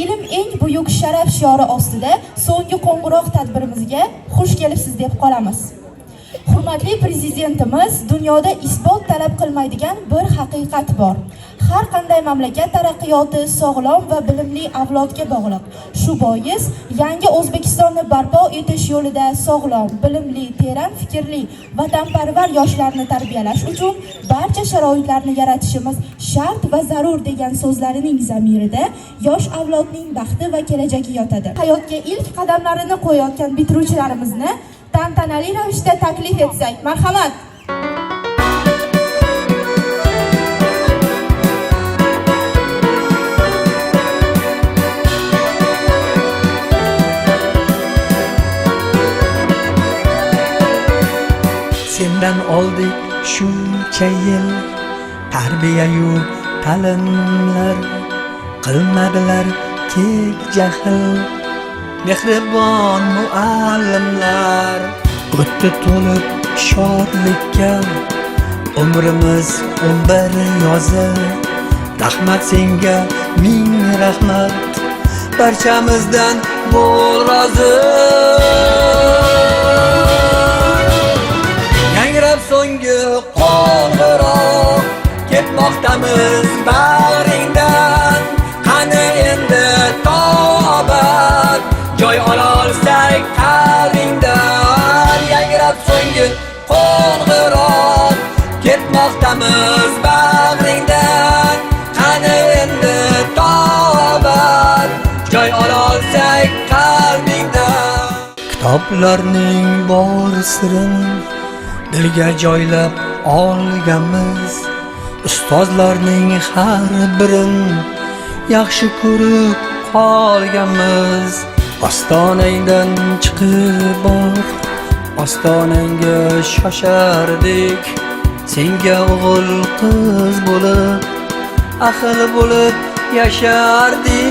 ilm eng buyuk sharaf shiori ostida so'nggi qo'ng'iroq tadbirimizga xush kelibsiz deb qolamiz. Hurmatli prezidentimiz dunyoda isbot talab qilmaydigan bir haqiqat bor. Har qanday mamlakat taraqqiyoti sog'lom va bilimli avlodga bog'liq. Shu bois yangi O'zbekistonni barpo etish yo'lida sog'lom, bilimli, teran fikrli, vatanparvar yoshlarni tarbiyalash uchun barcha sharoitlarni yaratishimiz shart va zarur degan so'zlarining zamirida yosh avlodning baxti va kelajagi yotadi. Hayotga ilk qadamlarini qo'yayotgan bitiruvchilarimizni tantanali ravishda taklif etsak, marhamat. Sendan oldik shuncha yil tarbiya-yu ta'limlar, qilmadilar kek jahl mehribon muallimlar. O'tdi to'lib shodlikka umrimiz 11 yozi. Rahmat senga ming rahmat, barchamizdan bo'l rozi. Yangrab so'nggi qo'ng'iroq, ketmoqdamiz bag'ringdan. Qani endi tobat, joy ololsak qalbingdan. Yangrab so'nggi qo'ng'iroq, ketmoqdamiz bag'ringdan. Qani endi tobat, joy ololsak qalbingdan. Kitoblarning bor sirini dilga joylab olganmiz, ustozlarning har birin yaxshi ko'rib qolganmiz. Ostonangdan chiqib bor, ostonangga shoshardik. Senga o'g'il qiz bo'lib, ahil bo'lib yashardik.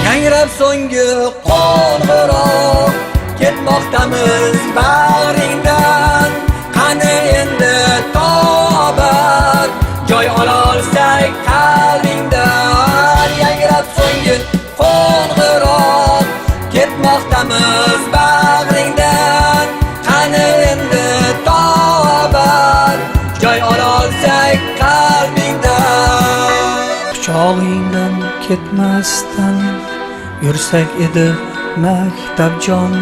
Yangrab so'nggi qo'ng'iroq, ketmoqdamiz bag'ringdan. Qani endi tobat, joy ololsak qalbingdan. Yangrab so'nggi qo'ng'iroq, ketmoqdamiz bag'ringdan. Qani endi tobat, joy ololsak qalbingdan. Quchog'ingdan ketmasdan yursak edi maktabjon,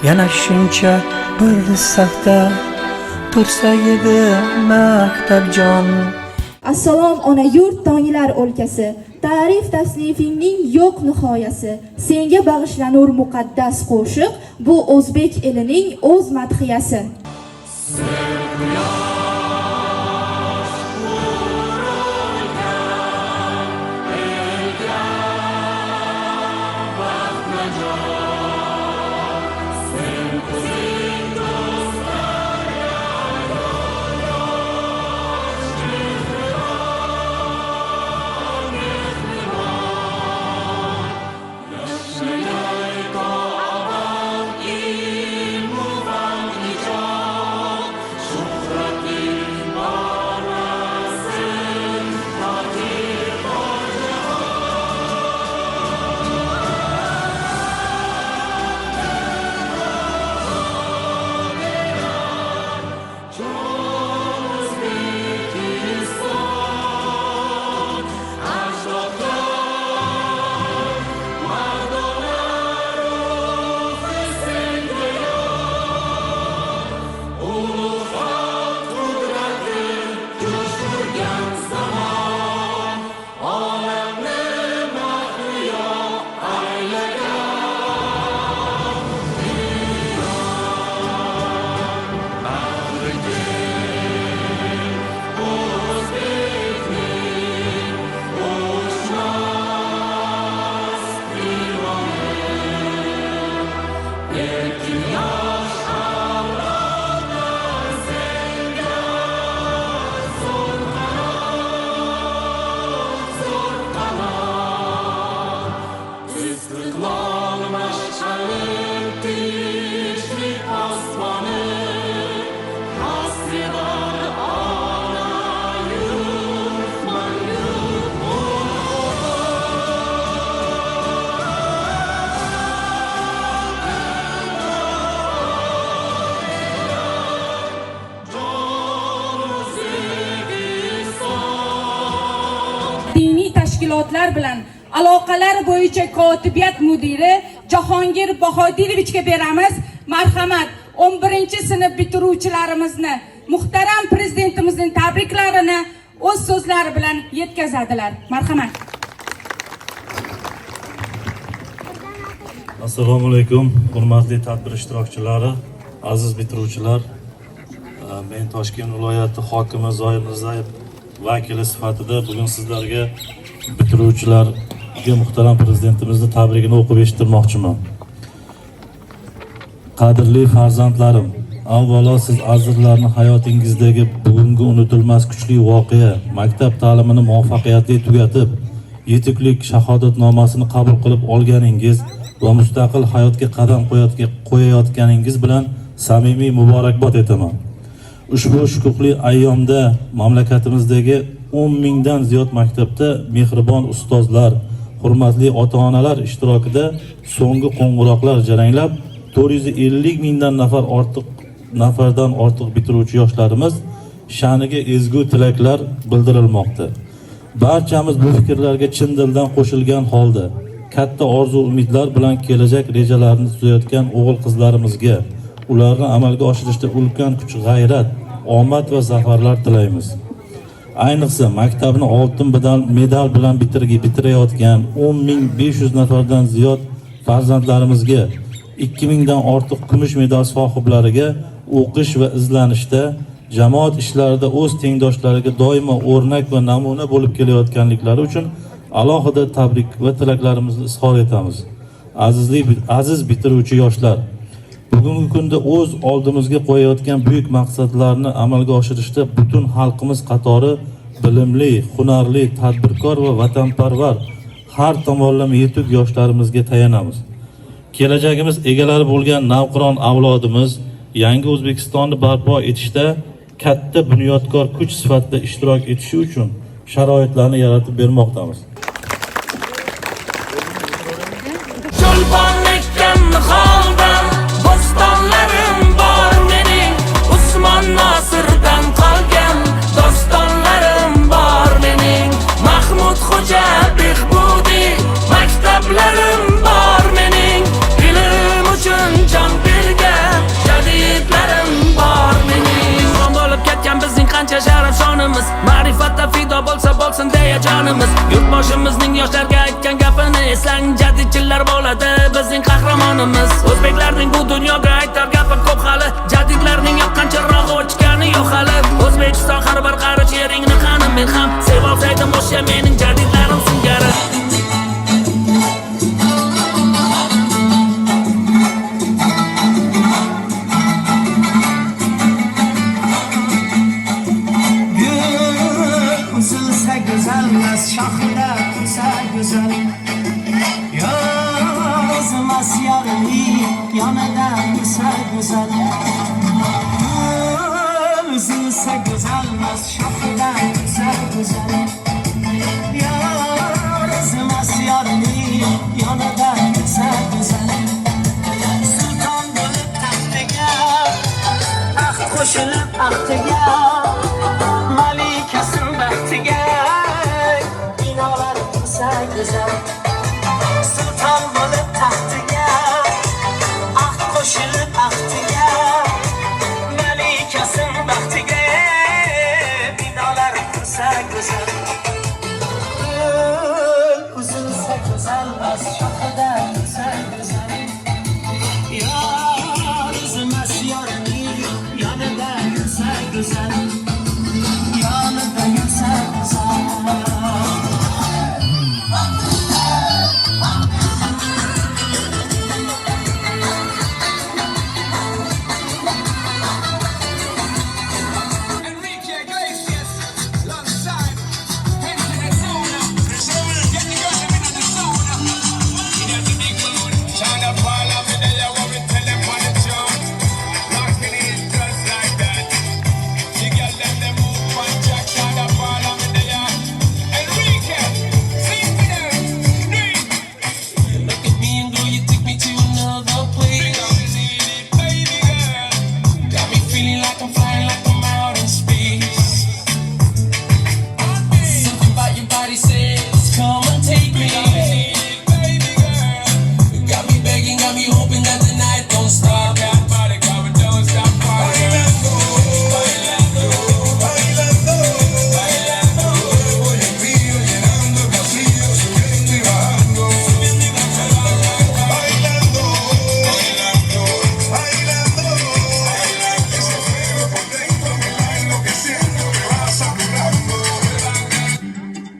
yana shuncha bir safda tursak edi maktabjon. Assalom ona yurt tonglar o'lkasi, ta'rif tasnifingning yo'q nihoyasi. Senga bag'ishlanur muqaddas qo'shiq, bu o'zbek elining o'z madhiyasi. tashkilotlar bilan aloqalar bo'yicha kotibiyat mudiri Jahongir Bahodirovichga beramiz. Marhamat, 11-sinf bitiruvchilarimizni muhtaram prezidentimizning tabriklarini o'z so'zlari bilan yetkazadilar. Marhamat. Assalomu alaykum, hurmatli tadbir ishtirokchilari, aziz bitiruvchilar. Men Toshkent viloyati hokimi Zoir Mirzayev vakili sifatida bugun sizlarga bitiruvchilarga muhtaram prezidentimizning tabrigini o'qib eshittirmoqchiman. Qadrli farzandlarim, avvalo siz azizlarning hayotingizdagi bugungi unutilmas kuchli voqea, maktab ta'limini muvaffaqiyatli tugatib, yetuklik shahodatnomasini qabul qilib olganingiz va mustaqil hayotga qadam qo'yayotganingiz bilan samimiy muborakbod etaman. Ushbu shukuhli ayyomda mamlakatimizdagi 10 mingdan ziyod maktabda mehribon ustozlar, hurmatli ota-onalar ishtirokida so'nggi qo'ng'iroqlar jaranglab, 450 mingdan nafardan ortiq bitiruvchi yoshlarimiz sha'niga ezgu tilaklar bildirilmoqda. Barchamiz bu fikrlarga chin dildan qo'shilgan holda katta orzu-umidlar bilan kelajak rejalarini tuzayotgan o'g'il-qizlarimizga ularni amalga oshirishda ulkan kuch-g'ayrat, omad va zafarlar tilaymiz. Ayniqsa maktabni oltin medal bilan bitirayotgan 10.500 nafardan ziyod farzandlarimizga, 2000 dan ortiq kumush medal sohiblariga o'qish va izlanishda, jamoat ishlarida o'z tengdoshlariga doimo o'rnak va namuna bo'lib kelayotganliklari uchun alohida tabrik va tilaklarimizni izhor etamiz. Aziz bitiruvchi yoshlar, bugungi kunda o'z oldimizga qo'yayotgan buyuk maqsadlarni amalga oshirishda butun xalqimiz qatori bilimli, hunarli, tadbirkor va vatanparvar har tomonlama yetuk yoshlarimizga tayanamiz. Kelajagimiz egalari bo'lgan navqiron avlodimiz yangi O'zbekistonni barpo etishda katta bunyodkor kuch sifatida ishtirok etishi uchun sharoitlarni yaratib bermoqdamiz. Dostonlarim bor mening, Usmon Nosirdan qolgan dostonlarim bor mening, Mahmud Xo'ja Behbudi maktablarim bor mening, ilm uchun jon bergan jadidlarim bor mening. Son bo'lib ketgan bizning qancha sharaf shonimiz, ma'rifatda fido bo'lsa bo'lsin deya jonimiz. Yurtboshimizning yoshlarga aytgan gapini eslang, jadidchilar bo'ladi bizning qahramonimiz. O'zbeklarning bu dunyoga aytar gapi ko'p hali, jadidlarning yoqqan chirog'i o'chgani yo'q hali. O'zbekiston har bir qarich yeringni qani men ham sevolsaydim o'sha mening jadidlarim singari. Şahida kısa güzel yazmaz yarını yanında kısa güzel üzülse güzelmez şahida kısa güzel yazmaz yarını yanında kısa güzel sultan bulup taxtiga taxt qo'shilib axtiga malikasin baxtiga güzel sultan bulup taxtiga axt qo'shilib axtiga malikasin baxtiga binolar qursa güzel uzilsa güzelmas shoxida tursa güzel yozmas yorini yonida yursa güzel yonida yursa güzel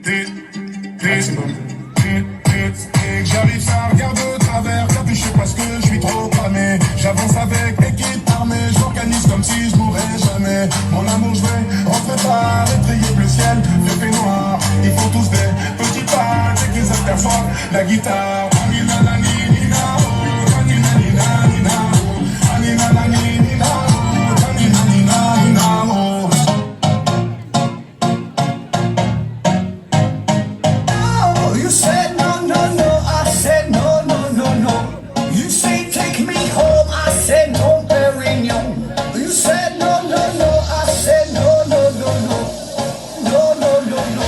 Et que j'arrive, ça regarde au travers, capuché parce que je suis trop cramé. J'avance avec équipe armée, j'organise comme si je mourrais jamais. Mon amour, je vais rentrer par étrier bleu ciel, le fait noir. Ils font tous des petits pas dès qu'ils aperçoivent la guitare. Anina la ni ni na oh, anina ni na ni na oh, anina la ni ni na oh, anina ni na ni na oh. Oh, you said no, no, no. I said no, no, no, no. You say take me home. I said no, Perignon. You said no, no, no. I said no, no, no, no. No, no, no, no.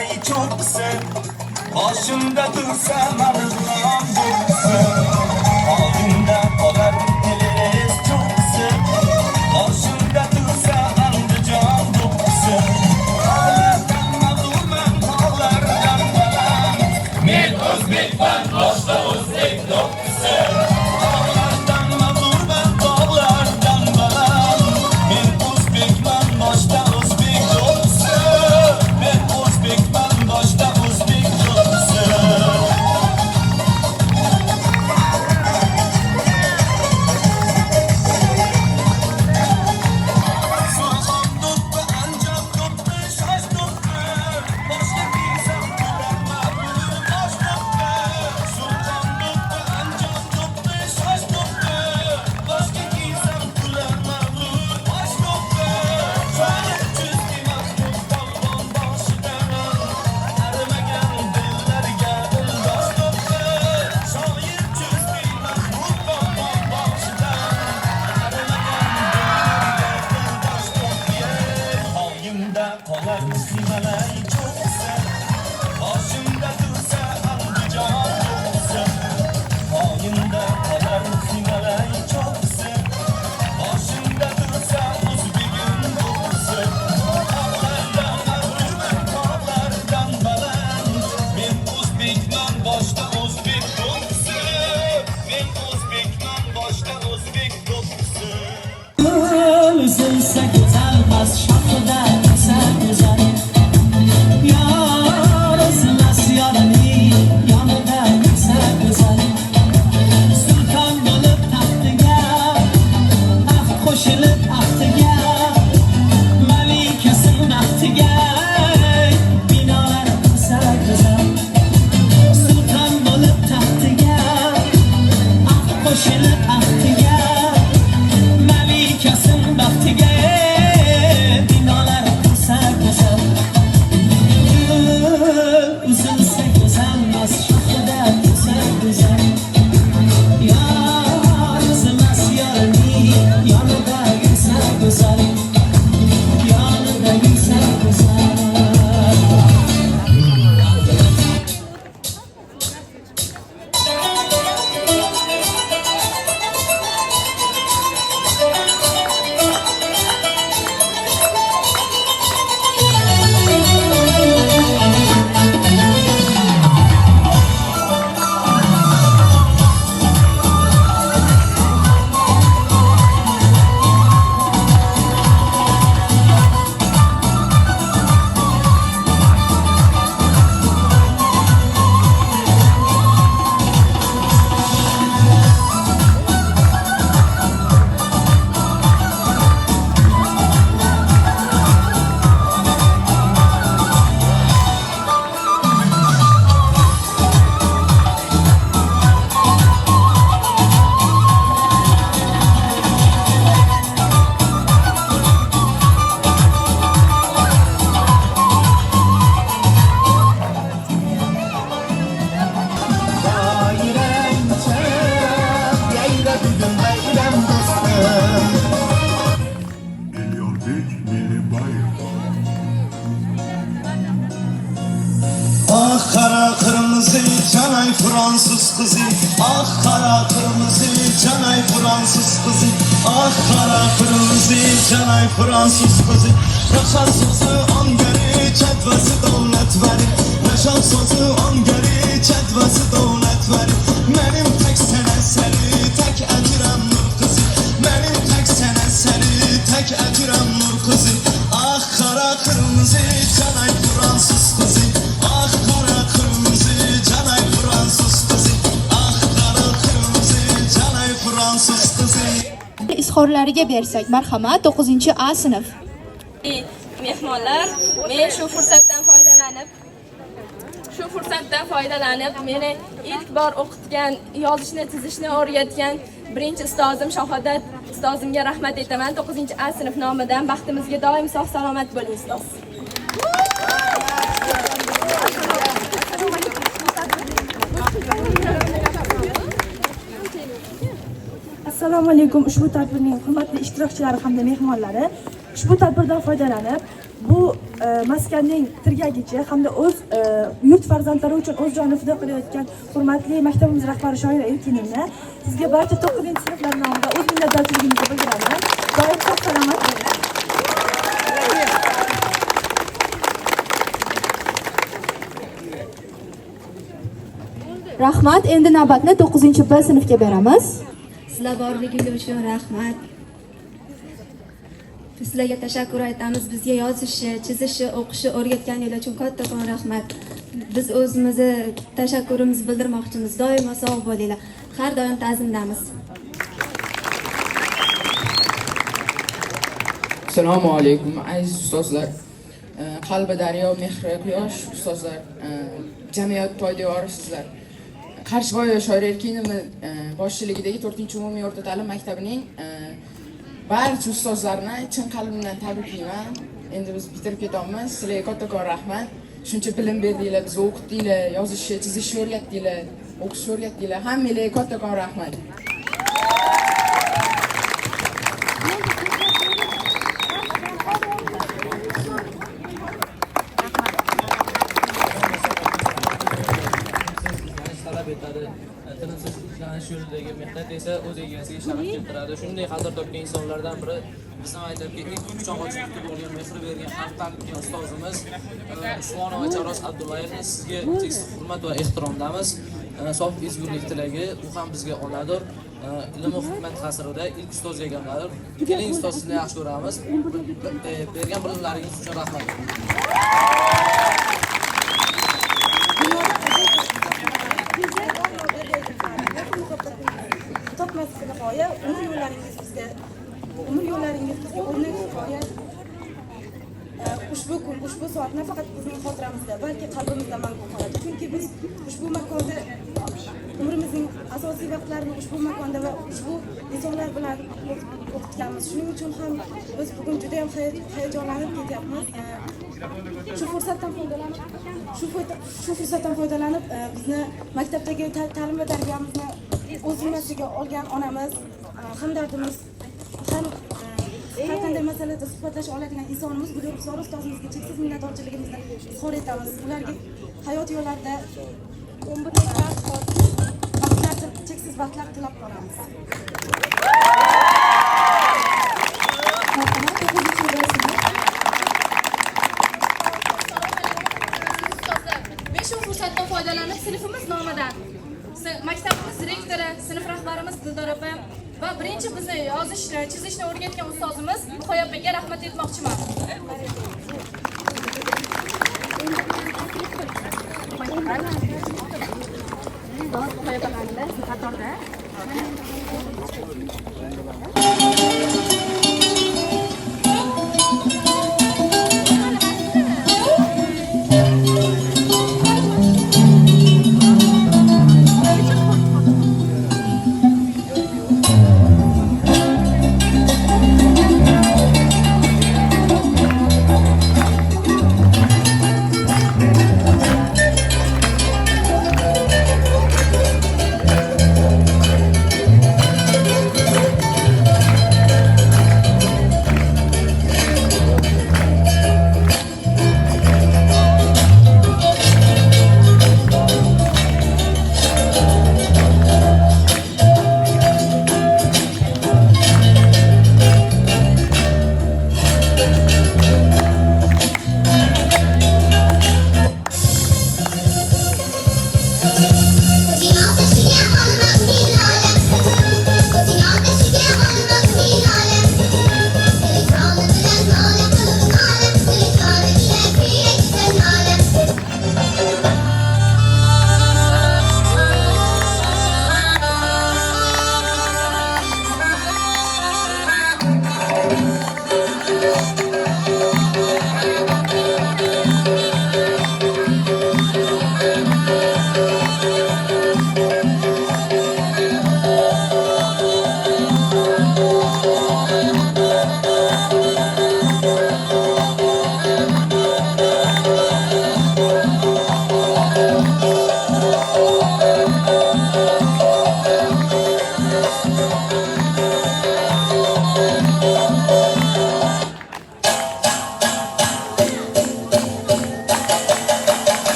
malay cho'qisi boshimda tursa mag'rurlar bo'lsa oldinda qolar elis cho'qisi boshimda tursa Andijon cho'qisi tog'lardan mag'rurman tog'lardan baland men o'zbekman boshqa o'zbek cho'qisi tog'lardan mag'rurman tog'lardan baland men o'zbekman boshqa o'zbek cho'qisi men o'zbekman boshqa o'zbek cho'qisi qolar malay cho'qisi boshimda tursa Andijon cho'qisi oyimda qolar malay cho'qisi boshimda tursa o'zbegim cho'qisi tog'lardan mag'rurman tog'lardan baland men o'zbekman boshqa o'zbek cho'qisi men o'zbekman boshqa o'zbek cho'qisi Üzülse güzelmez şahıda güzel güzel Yar üzülmez yarını yanında güzel güzel Sultan bulup taxtıga ah qo'shilib ahtiga Malikasin baxtiga binolar güzel güzel Sultan bulup taxtiga ah qo'shilib ahtiga Malikasin baxtiga binolar qursa go'zal uzilsa go'zalmas shoxida go'zal go'zal yor o'zimas yorini yonida yursa go'zal yonida yursa go'zal Ah kara kırmızı canay Fransız kızı Ah kara kırmızı canay Fransız kızı Ah kara kırmızı canay Fransız kızı Yaşar sözü on geri çetvesi devlet verir Yaşar sözü on geri çetvesi devlet verir Benim tek sen eseri tek edirem nur kızı Benim tek sen eseri tek edirem nur kızı Ah kara kırmızı canay Fransız kızı Ah kara kırmızı canay Fransız kızı Ah kara kırmızı canay Fransız kızı izhorlariga bersak marhamat 9-A sinf mehmonlar men shu fursatdan foydalanib meni ilk bor o'qitgan yozishni chizishni o'rgatgan birinchi ustozim Shahodat ustozimga rahmat aytaman 9-A sinf nomidan baxtimizga doim sog' salomat bo'ling ustoz Assalomu alaykum. Ushbu tadbirning hurmatli ishtirokchilari hamda mehmonlari, ushbu tadbirdan foydalanib, bu maskanning tirgagichi hamda o'z yurt farzandlari uchun o'z jonini fido qilayotgan hurmatli maktabimiz rahbari Shoira Erkinovna, sizga barcha 9-sinflar nomidan o'z minnatdorchiligimizni bildiraman. Doim sog' salomat bo'ling. Rahmat. Endi navbatni 9-B sinfga beramiz. Sizlar borligingiz uchun rahmat. Sizlarga tashakkur aytamiz. Bizga yozishni, chizishni, o'qishni o'rgatganingiz uchun kattakon rahmat. Biz o'zimizni tashakkurimizni bildirmoqchimiz. Doimo sog' bo'linglar. Har doim ta'zimdamiz. Assalomu alaykum aziz ustozlar. Qalbi daryo, mehri quyosh ustozlar, jamiyat poydevori sizlar. Qarshig'oya Shoira Erkinova boshchiligidagi 4-umumiy o'rta ta'lim maktabining barcha ustozlarni chin qalbimdan tabriklayman. Endi biz bitirib ketamiz. Sizlarga kattakon rahmat. Shuncha bilim berdinglar, bizni o'qitdinglar, yozishni, chizishni o'rgatdinglar, o'qishni o'rgatdinglar. Hammanglarga kattakon rahmat. Tinimsiz izlanish yo'lidagi mehnat esa o'z egasiga sharaf keltiradi. Shunday qadr topgan insonlardan biri bizning maktabga ilk quchoq ochib kutib olgan, mehr bergan, xalq tanitgan ustozimiz Usmonova Charos Abdullayevni sizga cheksiz hurmat va ehtiromdamiz. Sof ezgulik tilagi, u ham bizga onadir. Ilm va hikmat qasrida ilk ustoz egalaridir. Keling ustoz, sizni yaxshi ko'ramiz. Bergan bilimlaringiz uchun rahmat. Topmaslik g'oya, umr yo'llaringiz bizga o'rnak g'oya. Ushbu kun, ushbu soat nafaqat bizning xotiramizda, balki qalbimizda mangu qoladi. Chunki biz ushbu makonda umrimizning asosiy vaqtlarini ushbu makonda va ushbu insonlar bilan o'tganmiz. Shuning uchun ham biz bugun juda ham hayajonlanib ketyapmiz. Shu fursatdan foydalanib bizni maktabdagi ta'lim va tarbiyamizni o'z zimmasiga olgan onamiz, hamdardimiz, ham har qanday masalada suhbatlasha oladigan insonimiz Gulruxsor ustozimizga cheksiz minnatdorchiligimizni izhor etamiz. Ularga hayot yo'llarida cheksiz baxtlar tilab qolamiz. Shu fursatdan foydalanib sinfimiz nomidan maktabimiz direktori, sinf rahbarimiz Dildor opa va birinchi bizni yozishni, chizishni o'rgatgan ustozimiz Muqoy opaga rahmat aytmoqchiman.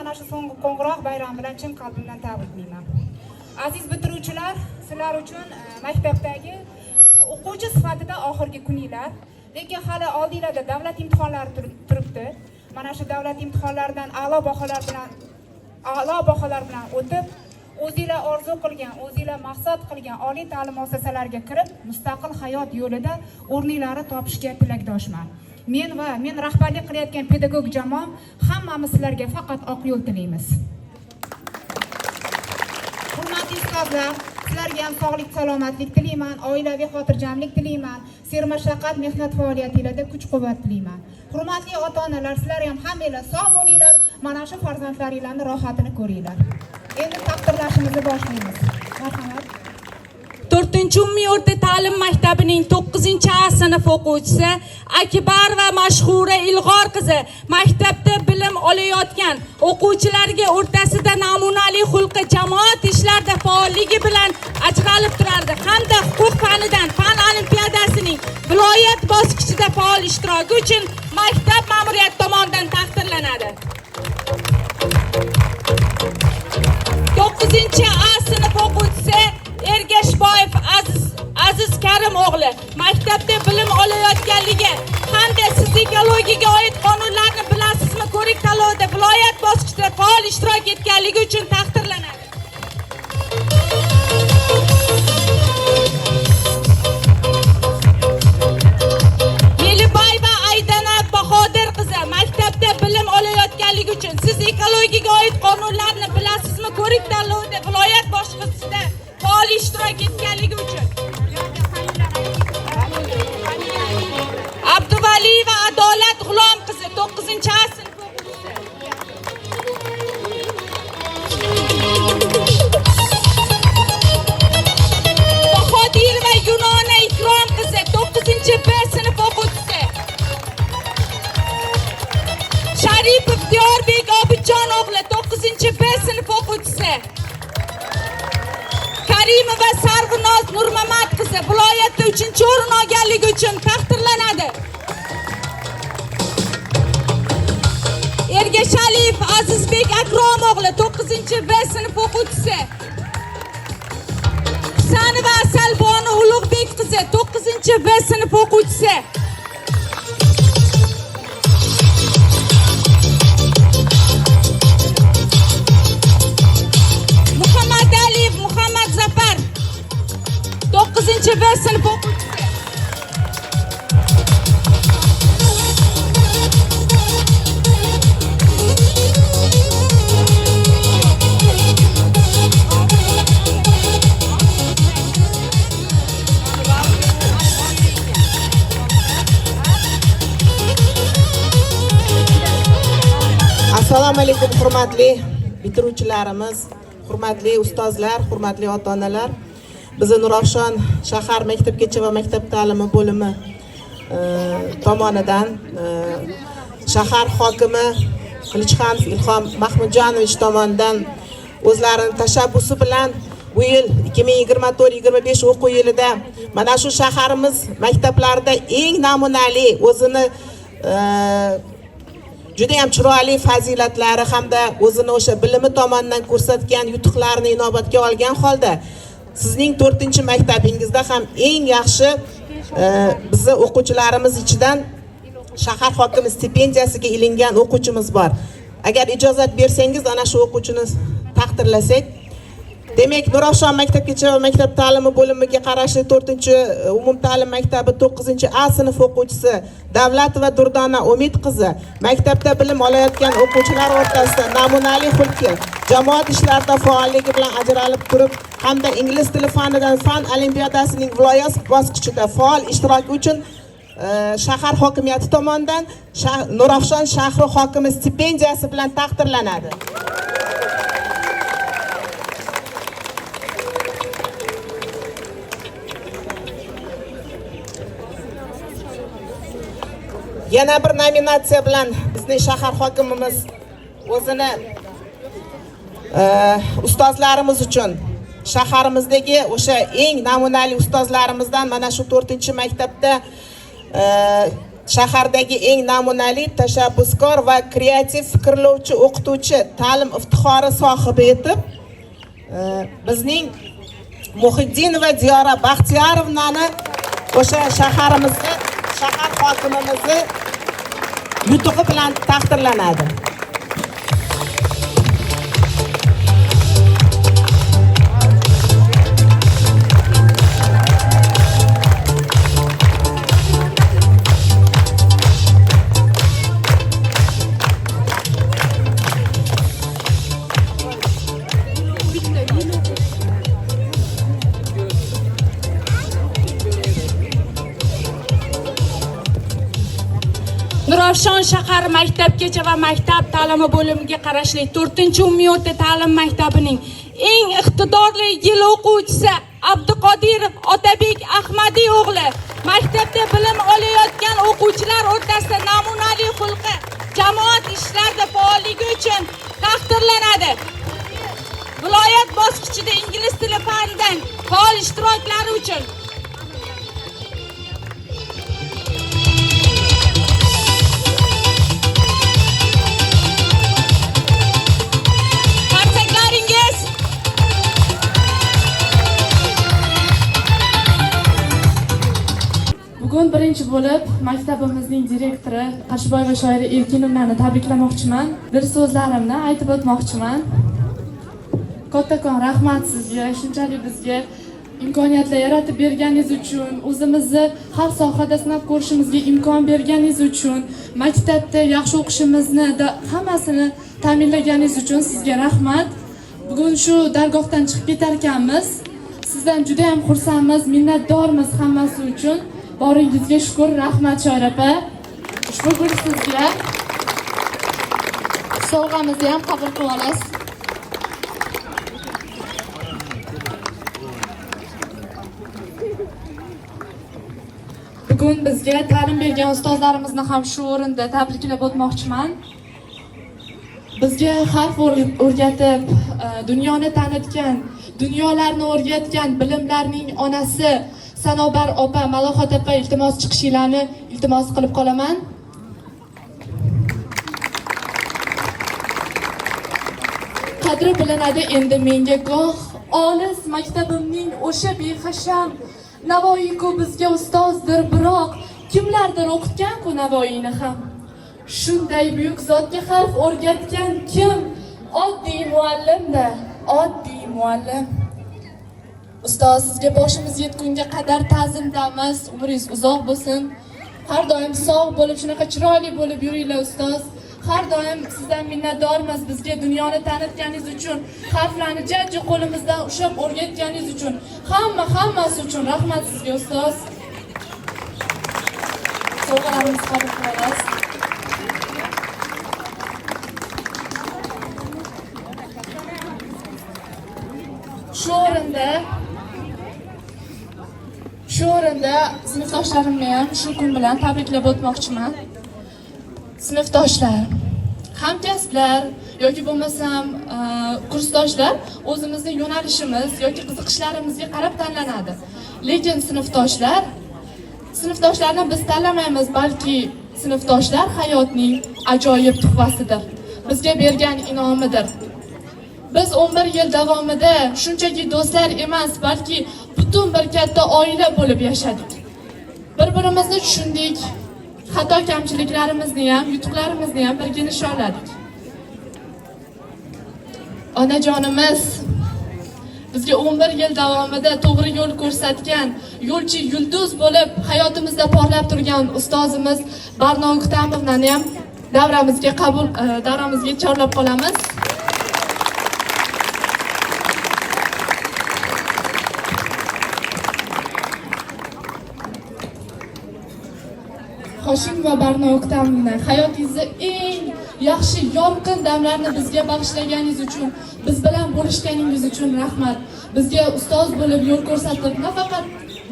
mana shu so'nggi qo'ng'iroq bayrami bilan chin qalbimdan tabriklayman. Aziz bitiruvchilar, sizlar uchun maktabdagi o'quvchi sifatida oxirgi kuninglar, lekin hali oldinglarda davlat imtihonlari turibdi. Mana shu davlat imtihonlaridan a'lo baholar bilan o'tib, o'zinglar orzu qilgan, o'zinglar maqsad qilgan oliy ta'lim muassasalariga kirib, mustaqil hayot yo'lida o'rningizni topishga tilakdoshman. Men rahbarlik qilayotgan pedagog jamoam hammamiz sizlarga faqat oq yo'l tilaymiz. Hurmatli ustozlar, sizlarga ham sog'lik, salomatlik tilayman, oilaviy xotirjamlik tilayman, sermashaqqat mehnat faoliyatingizda kuch-quvvat tilayman. Hurmatli ota-onalar, sizlar ham hammanglar sog' bo'linglar, mana shu farzandlaringizning rohatini ko'ringlar. Endi taqdirlashimizni boshlaymiz. Marhamat. 4-umumiy o'rta ta'lim maktabining 9-A sinf o'quvchisi Akbar va Mashhura Ilg'or qizi maktabda bilim olayotgan o'quvchilarga o'rtasida namunali xulqi, jamoat ishlarida faolligi bilan ajralib turardi hamda huquq fanidan fan olimpiadasining viloyat bosqichida faol ishtiroki uchun maktab ma'muriyati tomonidan taqdirlanadi. 9-A sinf o'quvchisi Ergashboyev Aziz Karim o'g'li maktabda bilim olayotganligi hamda siz ekologiyaga oid qonunlarni bilasizmi, ko'rik tanlovida viloyat bosqichida faol ishtirok etganligi uchun taqdirlanadi. Meliboyeva Aydana Bahodir qizi maktabda bilim olayotganligi uchun siz ekologiyaga oid qonunlarni bilasizmi, ko'rik tanlovida viloyat bosqichida faol ishtirok etganligi uchun. Abduvaliyeva Adolat G'ulom qizi 9-A sinf o'quvchisi. Bahodirova Yunona Ikrom qizi 9-B sinf o'quvchisi. Sharipov Diyorbek Obidjon o'g'li 9-B sinf o'quvchisi. Karimova Sarvinoz Nurmamat qizi viloyatda 3-o'rin olganligi uchun taqdirlanadi. Ergashaliyev Azizbek Akrom o'g'li 9-B sinf o'quvchisi. Husanova Asalbonu Ulug'bek qizi 9-B sinf o'quvchisi. Muhammad Aliyev Muhammad Zafar 9-B sinf o'quvchisi. Assalomu alaykum hurmatli bitiruvchilarimiz, hurmatli ustozlar, hurmatli ota-onalar. Bizni Nurafshon shahar maktabgacha va maktab ta'limi bo'limi tomonidan shahar hokimi Qilichxonov Ilhom Mahmudjonovich tomonidan o'zlarining tashabbusi bilan bu yil 2024-25 o'quv yilida mana shu shaharimiz maktablarida eng namunali o'zini juda ham chiroyli fazilatlari hamda o'zini o'sha bilimi tomonidan ko'rsatgan yutuqlarini inobatga olgan holda sizning 4-maktabingizda ham eng yaxshi bizni o'quvchilarimiz ichidan shahar hokimi stipendiyasiga ilingan o'quvchimiz bor. Agar ijozat bersangiz ana shu o'quvchini taqdirlasak. Demak, Nurafshon maktabgacha va maktab ta'limi bo'limiga qarashli 4-umumta'lim maktabi 9-A sinf o'quvchisi Davlatova Durdona Umid qizi maktabda bilim olayotgan o'quvchilar o'rtasida namunali xulqi, jamoat ishlarida faolligi bilan ajralib turib, hamda ingliz tili fanidan fan olimpiadasining viloyat bosqichida faol ishtiroki uchun shahar hokimiyati tomonidan Nurafshon shahri hokimi stipendiyasi bilan taqdirlanadi. Yana bir nominatsiya bilan bizning shahar hokimimiz o'zini ustozlarimiz uchun shaharimizdagi o'sha eng namunali ustozlarimizdan mana shu 4-maktabda shahardagi eng namunali, tashabbuskor va kreativ fikrlovchi o'qituvchi ta'lim iftixori sohibi etib, bizning Muhiddinova Diyora Baxtiyorovnani o'sha shaharimizni, shahar hokimimizni yutug'i bilan taqdirlanadi. Nurafshon shahar maktabgacha va maktab ta'limi bo'limiga qarashli 4-umumiy o'rta ta'lim maktabining eng iqtidorli yil o'quvchisi Abduqodirov Otabek Ahmadiy o'g'li maktabda bilim olayotgan o'quvchilar o'rtasida namunali xulqi, jamoat ishlarida faolligi uchun taqdirlanadi. Viloyat bosqichida ingliz tili fanidan faol ishtiroklari uchun Bugun birinchi bo'lib maktabimizning direktori Qarshiboyeva shoiri Erkinovnani tabriklamoqchiman. Bir so'zlarimni aytib o'tmoqchiman. Kattakon rahmat sizga, shunchalik bizga imkoniyatlar yaratib berganingiz uchun, o'zimizni har sohada sinab ko'rishimizga imkon berganingiz uchun, maktabda yaxshi o'qishimizni hammasini ta'minlaganingiz uchun sizga rahmat. Bugun shu dargohdan chiqib ketar ekanmiz. Sizdan juda ham xursandmiz, minnatdormiz hammasi uchun. Boringizga shukr, rahmat Shoir opa. Ushbu gul sizga. Sovg'amizni ham qabul qilib olasiz. Bugun bizga ta'lim bergan ustozlarimizni ham shu o'rinda tabriklab o'tmoqchiman. Bizga harf o'rgatib, dunyoni tanitgan, dunyolarni o'rgatgan bilimlarning onasi Sanobar opa, Malohat opa iltimos chiqishinglarni iltimos qilib qolaman. Qadri bilinadi endi menga goh olis maktabimning o'sha behasham Navoiy-ku bizga ustozdir, biroq kimlardir o'qitgan-ku Navoiyni ham. Shunday buyuk zotga harf o'rgatgan kim? Oddiy muallimda, oddiy muallim. Ustoz, sizga boshimiz yetgunga qadar ta'zimdamiz. Umringiz uzoq bo'lsin. Har doim sog' bo'lib, shunaqa chiroyli bo'lib yuringlar ustoz. Har doim sizdan minnatdormiz bizga dunyoni tanitganingiz uchun, harflarni jajji qo'limizdan ushlab o'rgatganingiz uchun, hammasi uchun rahmat sizga ustoz. Sovg'alarimizni qabul qilamiz. Shu o'rinda sinfdoshlarimni ham shu kun bilan tabriklab o'tmoqchiman. Sinfdoshlar, hamkasblar yoki bo'lmasam kursdoshlar o'zimizning yo'nalishimiz yoki qiziqishlarimizga qarab tanlanadi. Lekin sinfdoshlarni biz tanlamaymiz, balki sinfdoshlar hayotning ajoyib tuhfasidir. Bizga bergan inomidir. Biz 11 yil davomida shunchaki do'stlar emas, balki butun bir katta oila bo'lib yashadik. Bir-birimizni tushundik. Xato kamchiliklarimizni ham, yutuqlarimizni ham birga nishonladik. Onajonimiz bizga 11 yil davomida to'g'ri yo'l ko'rsatgan, yo'lchi yulduz bo'lib hayotimizda porlab turgan ustozimiz Barno O'ktamovni ham davramizga chorlab qolamiz. Hoshim va Barno O'ktamovni hayotingizda eng yaxshi yorqin damlarni bizga bag'ishlaganingiz uchun, biz bilan bo'lishganingiz uchun rahmat. Bizga ustoz bo'lib yo'l ko'rsatib, nafaqat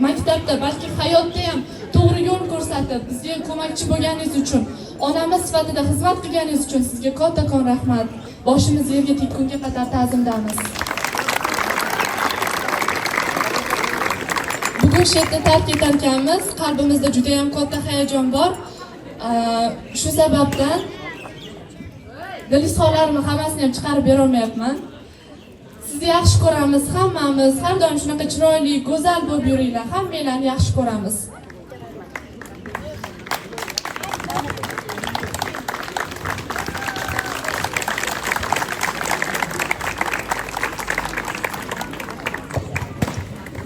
maktabda, balki hayotda ham to'g'ri yo'l ko'rsatib, bizga ko'makchi bo'lganingiz uchun, onamiz sifatida xizmat qilganingiz uchun sizga kattakon rahmat. Boshimiz yerga tekkunga qadar ta'zimdamiz. Bugun shu yerda tark etarkanmiz, qalbimizda juda ham katta hayajon bor. Shu sababdan dilishxonlarimni hammasini ham chiqarib bera olmayapman. Sizni yaxshi ko'ramiz hammamiz. Har doim shunaqa chiroyli, go'zal bo'lib yuringlar. Hammanglarni yaxshi ko'ramiz.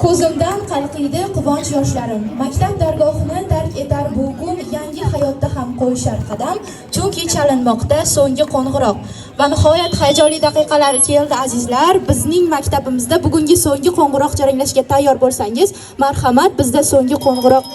Ko'zimdan qalqiydi quvonch yoshlarim. Maktab dargohini tark etar bu kun, yangi hayotda ham qo'yishar qadam, chunki chalinmoqda so'nggi qo'ng'iroq. Va nihoyat hayajonli daqiqalar keldi azizlar. Bizning maktabimizda bugungi so'nggi qo'ng'iroq jaranglashga tayyor bo'lsangiz, marhamat, bizda so'nggi qo'ng'iroq.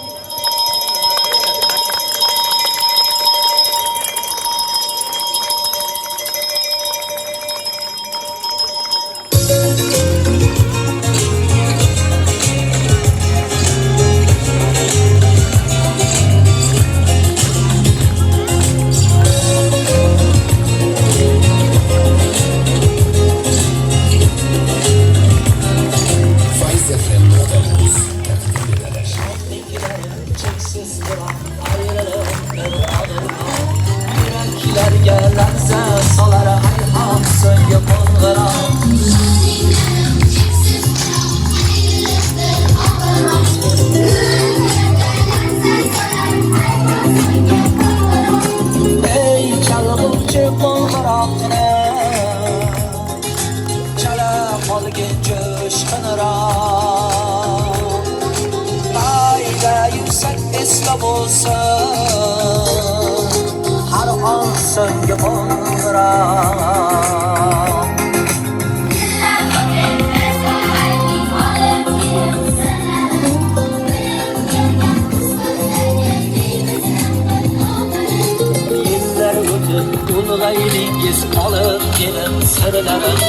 Ulg'aydingiz qolib kelin sirlarim,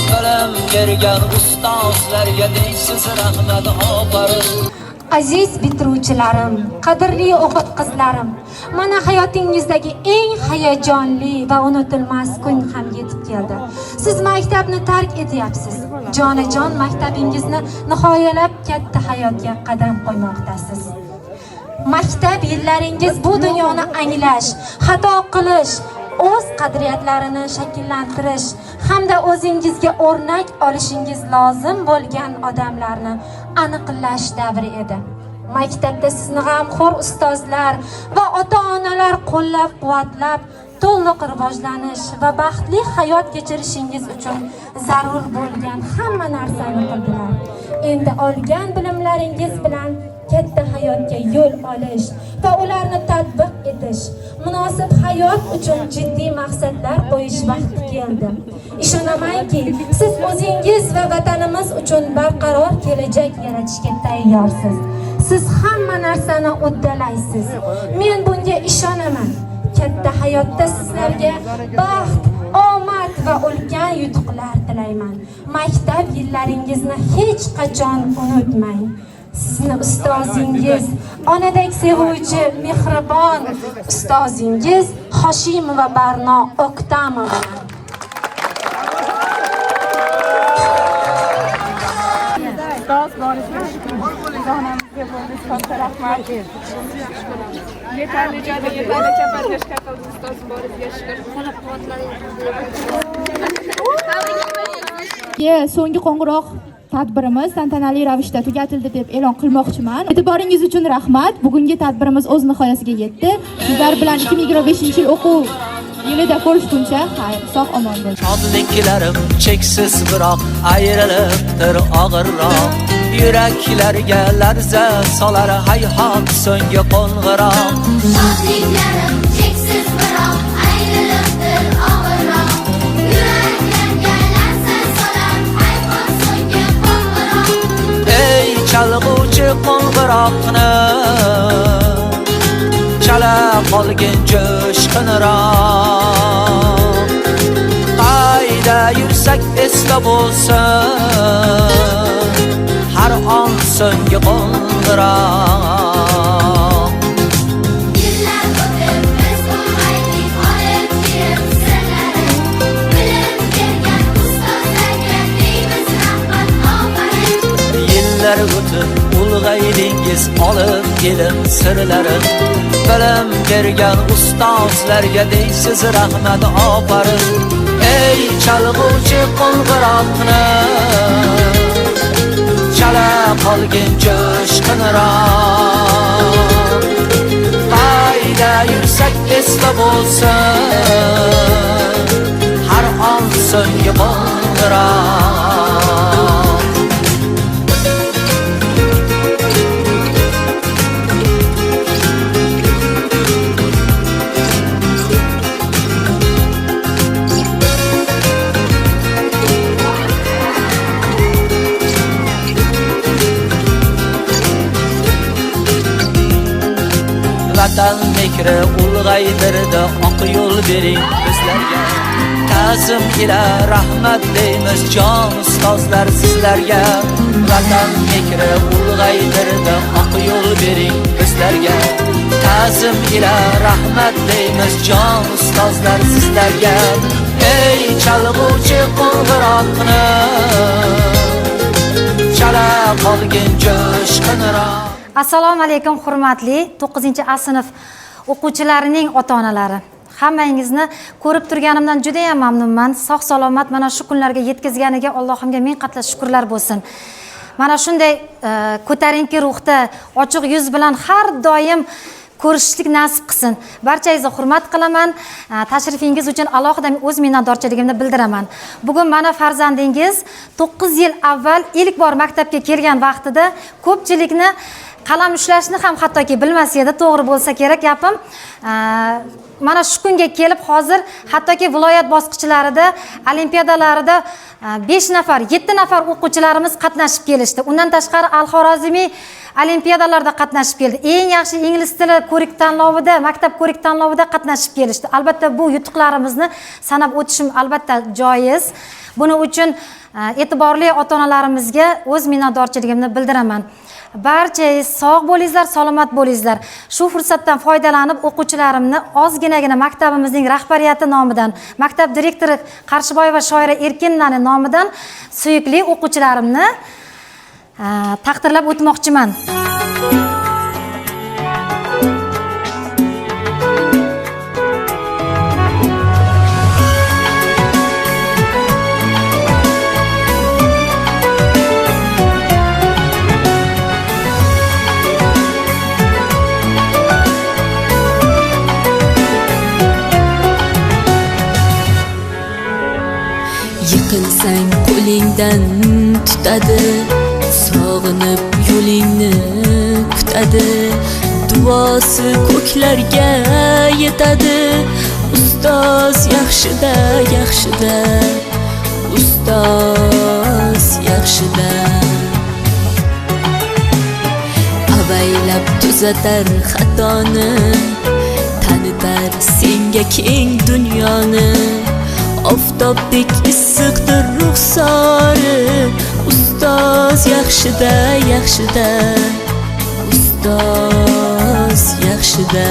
bilim bergan ustozlarga deysiz rahmat oparim. Aziz bitiruvchilarim, qadrli o'g'il qizlarim, mana hayotingizdagi eng hayajonli va unutilmas kun ham yetib keldi. Siz maktabni tark etyapsiz. Jonajon maktabingizni nihoyalab katta hayotga qadam qo'ymoqdasiz. Maktab yillaringiz bu dunyoni anglash, xato qilish, o'z qadriyatlarini shakllantirish hamda o'zingizga o'rnak olishingiz lozim bo'lgan odamlarni aniqlash davri edi. Maktabda sizni g'amxo'r ustozlar va ota-onalar qo'llab-quvvatlab, to'liq rivojlanish va baxtli hayot kechirishingiz uchun zarur bo'lgan hamma narsani qildilar. Endi olgan bilimlaringiz bilan katta hayotga yo'l olish va ularni tatbiq etish, munosib hayot uchun jiddiy maqsadlar qo'yish vaqti keldi. Ishonamanki, siz o'zingiz va vatanimiz uchun barqaror kelajak yaratishga tayyorsiz. Siz hamma narsani uddalaysiz. Men bunga ishonaman. Katta hayotda sizlarga baxt, omad va ulkan yutuqlar tilayman. Maktab yillaringizni hech qachon unutmang. Sizni ustozingiz, onadek sevuvchi, mehribon ustozingiz Hoshimova Barno O'ktamova. Ustoz borishiga zonamizga bo'ldi, katta rahmat. Yetarli joyda yetarli chapargashga qildi ustoz borishiga shukr. So'nggi qo'ng'iroq tadbirimiz tantanali ravishda tugatildi deb e'lon qilmoqchiman. E'tiboringiz uchun rahmat. Bugungi tadbirimiz o'z nihoyasiga yetdi. Sizlar bilan 2025-yil o'quv yilida ko'rishguncha xayr, sog' omon bo'ling. Shodliklarim cheksiz biroq ayrilibdir og'irroq. Yuraklarga larza solar hayhot so'nggi qo'ng'iroq. Shodliklarim cheksiz biroq ayrilibdir og'irroq. Yuraklarga larza solar hayhot so'nggi qo'ng'iroq. Ey chalg'uvchi qo'ng'iroqni chala qolgin jo'shqinroq. Qayda yursak esda bo'lsin har on so'nggi qo'ng'iroq. Yillar o'tib biz bo'lmaylik olib kelib sirlari, bilim bergan ustozlarga deymiz rahmat oparin. Yillar o'tib ulg'aydingiz olib ilm sirlarin. Bilim bergan ustozlarga deysiz rahmat ofarin. Ey chalg'uvchi qo'ng'iroqni chala qolgin jo'shqinroq. Qayda yursak esda bo'lsin har on so'nggi qo'ng'iroq. Vatan mekri ulg'aydirdi, oq yo'l bering bizlarga. Ta'zim ila rahmat deymiz jon ustozlar sizlarga. Vatan mekri ulg'aydirdi, oq yo'l bering bizlarga. Ta'zim ila rahmat deymiz jon ustozlar sizlarga. Ey chalg'uvchi qo'ng'iroqni chala qolgin jo'shqinroq. Assalomu alaykum hurmatli 9-A sinf o'quvchilarining ota-onalari. Hammangizni ko'rib turganimdan juda ham mamnunman. Sog' salomat mana shu kunlarga yetkazganiga Allohimga ming qatla shukrlar bo'lsin. Mana shunday ko'tarinki ruhda, ochiq yuz bilan har doim ko'rishlik nasib qilsin. Barchangizga hurmat qilaman. Tashrifingiz uchun alohida o'z minnatdorchiligimni bildiraman. Bugun mana farzandingiz 9 yil avval ilk bor maktabga kelgan vaqtida ko'pchilikni qalam ushlashni ham hattoki bilmas edi, to'g'ri bo'lsa kerak gapim. Mana shu kunga kelib hozir hattoki viloyat bosqichlarida, olimpiadalarida 5 nafar, 7 nafar o'quvchilarimiz qatnashib kelishdi. Undan tashqari Al-Xorazmiy olimpiadalarda qatnashib keldi. Eng yaxshi ingliz tili ko'rik tanlovida, maktab ko'rik tanlovida qatnashib kelishdi. Albatta bu yutuqlarimizni sanab o'tishim albatta joiz. Buning uchun e'tiborli ota-onalarimizga o'z minnatdorchiligimni bildiraman. Barchangiz sog' bo'lingizlar, salomat bo'lingizlar. Shu fursatdan foydalanib o'quvchilarimni ozginagina maktabimizning rahbariyati nomidan, maktab direktori Qarshiboyeva shoira Erkinnaning nomidan suyukli o'quvchilarimni taqdirlab o'tmoqchiman. Yiqilsang qo'lingdan tutadi, sog'inib yo'lingni kutadi, duosi ko'klarga yetadi. Ustoz yaxshida, yaxshida, ustoz yaxshida. Avaylab tuzatar xatoni, tanitar senga keng dunyoni. Oftobdek issiqdir ruxsori, ustoz yaxshida, yaxshida, ustoz yaxshida.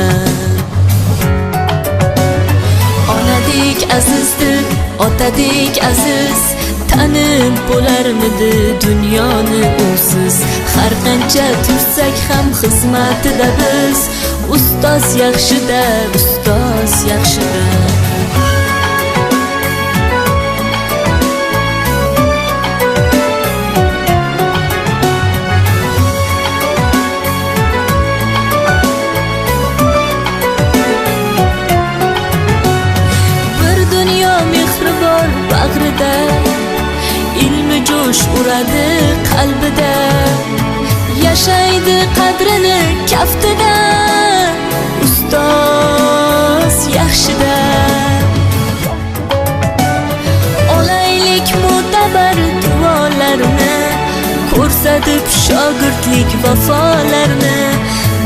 Onadek azizdir, otadek aziz, tanib bo'larmidi dunyoni usiz. Har qancha tursak ham xizmatida biz, ustoz yaxshida, ustoz yaxshida. Bag'rida ilmi jo'sh uradi qalbida, yashaydi qadrini kaftida, ustoz yaxshida. Olaylik mo'tabar duolarni, ko'rsatib shogirdlik vafolarni.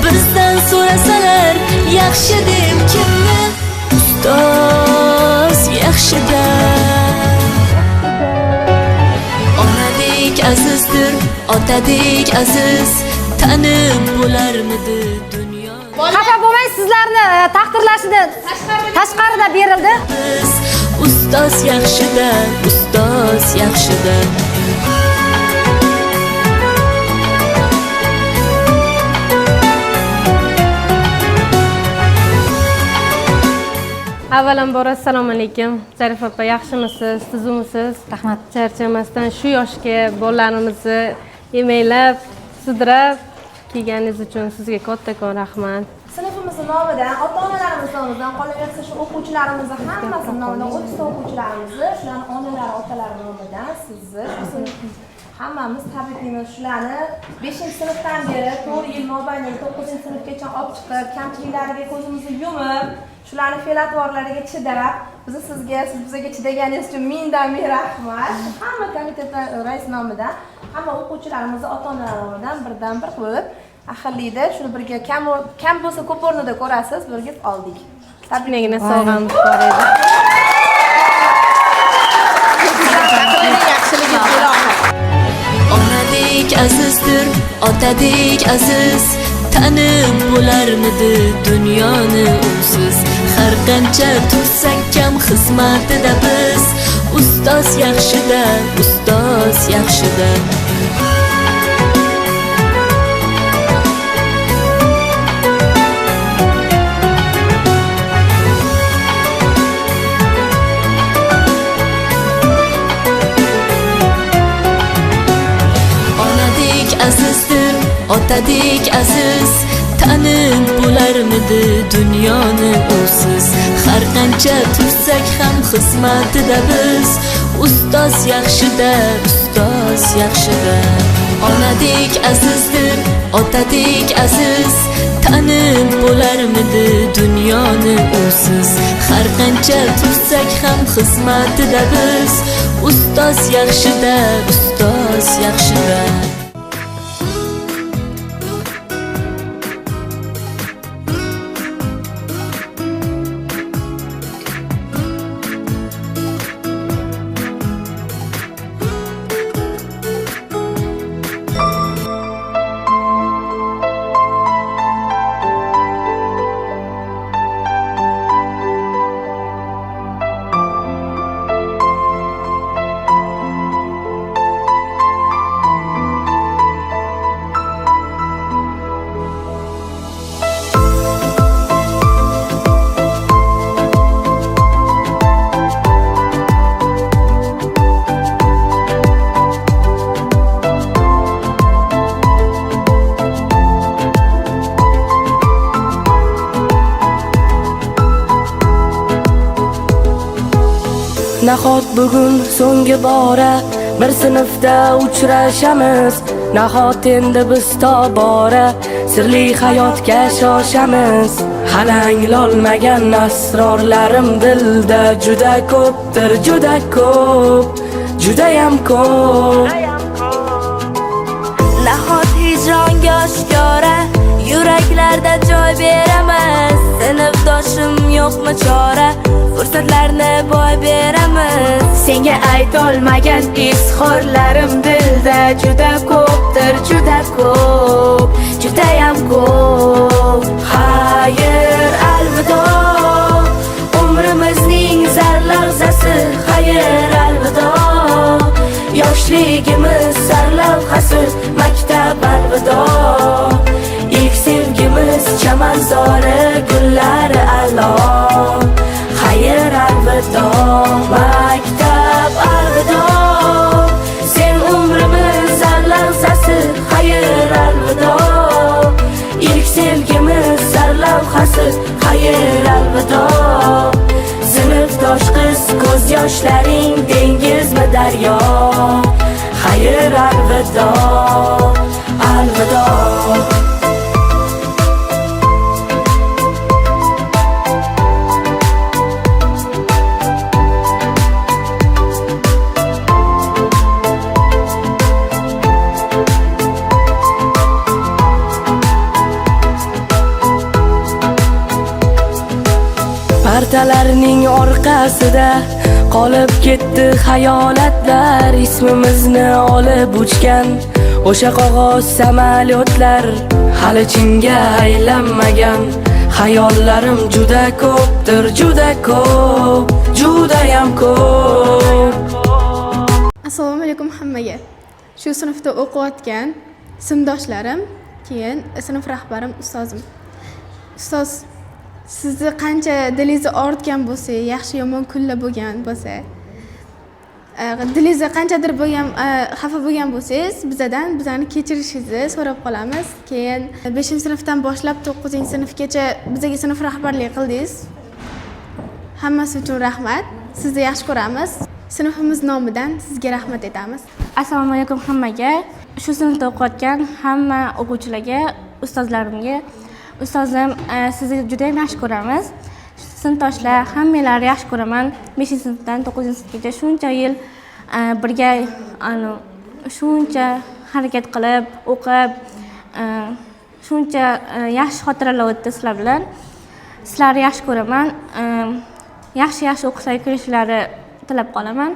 Bizdan so'rasalar yaxshi deb kimni, ustoz yaxshida. Onadek azizdir, otadek aziz, tanib bo'larmidi dunyo. Xafa bo'lmang, sizlarni taqdirlashida tashqarida berildi. Ustoz yaxshida, ustoz yaxshida. Avvalambor assalomu alaykum. Zarif opa, yaxshimisiz? Tuzumisiz? Rahmat. Charchamasdan shu yoshga bolalarimizni emaylab, sudrab kelganingiz uchun sizga kattakon rahmat. Sinfimiz nomidan, ota-onalarimiz nomidan, qolaversa shu o'quvchilarimiz hammasi nomidan 30 ta o'quvchilarimizni, shularning onalari, otalari nomidan sizni hammamiz tabriklaymiz. Shularni 5-sinfdan beri 4 yil mobaynida 9-sinfgacha olib chiqib, kamchiliklariga ko'zimizni yumib, shularning fe'l-atvorlariga chidab, siz bizga chidaganingiz uchun mingdan ming rahmat. Hamma komitet rais nomidan, hamma o'quvchilarimizni ota-onalar nomidan birdan bir bo'lib ahillikda shuni birga kam bo'lsa ko'p o'rnida ko'rasiz, birga oldik. Tabrikligini sovg'amiz bor edi. Onadek azizdir, otadek aziz, tanib bo'larmidi dunyoni usiz. Har qancha tursak kam xizmatida biz, ustoz yaxshida, ustoz yaxshida. Azizdir, otadek aziz, tanib bo'larmidi dunyoni usiz. Har qancha tursak ham xizmatida biz, ustoz yaxshida, ustoz yaxshida. Onadek azizdir, otadek aziz, tanib bo'larmidi dunyoni usiz. Har qancha tursak ham xizmatida biz, ustoz yaxshida, ustoz yaxshida. Nahot bugun so'nggi bora bir sinfda uchrashamiz. Nahot endi biz tobora sirli hayotga shoshamiz. Hali anglolmagan asrorlarim dilda juda ko'pdir, juda ko'p, judayam ko'p. Nahot hijronga oshkora yuraklarda joy beramiz. Sinfdoshim yo'qmi chora, fursatlarni boy beramiz. Senga aytolmagan izhorlarim dilda juda ko'pdir, juda ko'p, judayam ko'p. Xayr, alvido, umrimizning zar lahzasi. Xayr, alvido, yoshligimiz sarlavhasi. Maktab alvido, ilk sevgimiz chamanzori, gullari a'lo. Xayr, alvido, maktab alvido, sen umrimiz zar lahzasi. Xayr, alvido, ilk sevgimiz sarlavhasi. Xayr, alvido, sinfdosh qiz, ko'z yoshlaring dengizmi daryo. Xayr, alvido, alvido. Partalarning orqasida qolib ketdi xayolatlar. Ismimizni olib uchgan o'sha qog'oz samolyotlar. Hali chinga aylanmagan hayollarim juda ko'pdir, juda ko'p, judayam ko'p. Assalomu alaykum hammaga. Shu sinfda o'qiyotgan sinfdoshlarim, keyin sinf rahbarim, ustozim. Ustoz sizni qancha dilingiz og'ritgan bo'lsa, yaxshi yomon kunlar bo'lgan bo'lsa, dilingizda qanchadir bo'lgan xafa bo'lgan bo'lsangiz, bizani kechirishingizni so'rab qolamiz. Keyin 5-sinfdan boshlab 9-sinfgacha bizga sinf rahbarlik qildingiz. Hammasi uchun rahmat. Sizni yaxshi ko'ramiz. Sinfimiz nomidan sizga rahmat aytamiz. Assalomu alaykum hammaga. Shu sinfda o'qiyotgan hamma o'quvchilarga, ustozlarimga. Ustozim, sizni juda ham yaxshi ko'ramiz. Sinfdoshlar, hammalarni yaxshi ko'raman. 5-sinfdan 9-sinfgacha shuncha yil birga shuncha harakat qilib, o'qib, shuncha yaxshi xotiralar o'tdi sizlar bilan. Sizlarni yaxshi ko'raman. Yaxshi o'qishlarga kirishlarini tilab qolaman.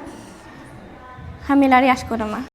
Hammalarni yaxshi ko'raman.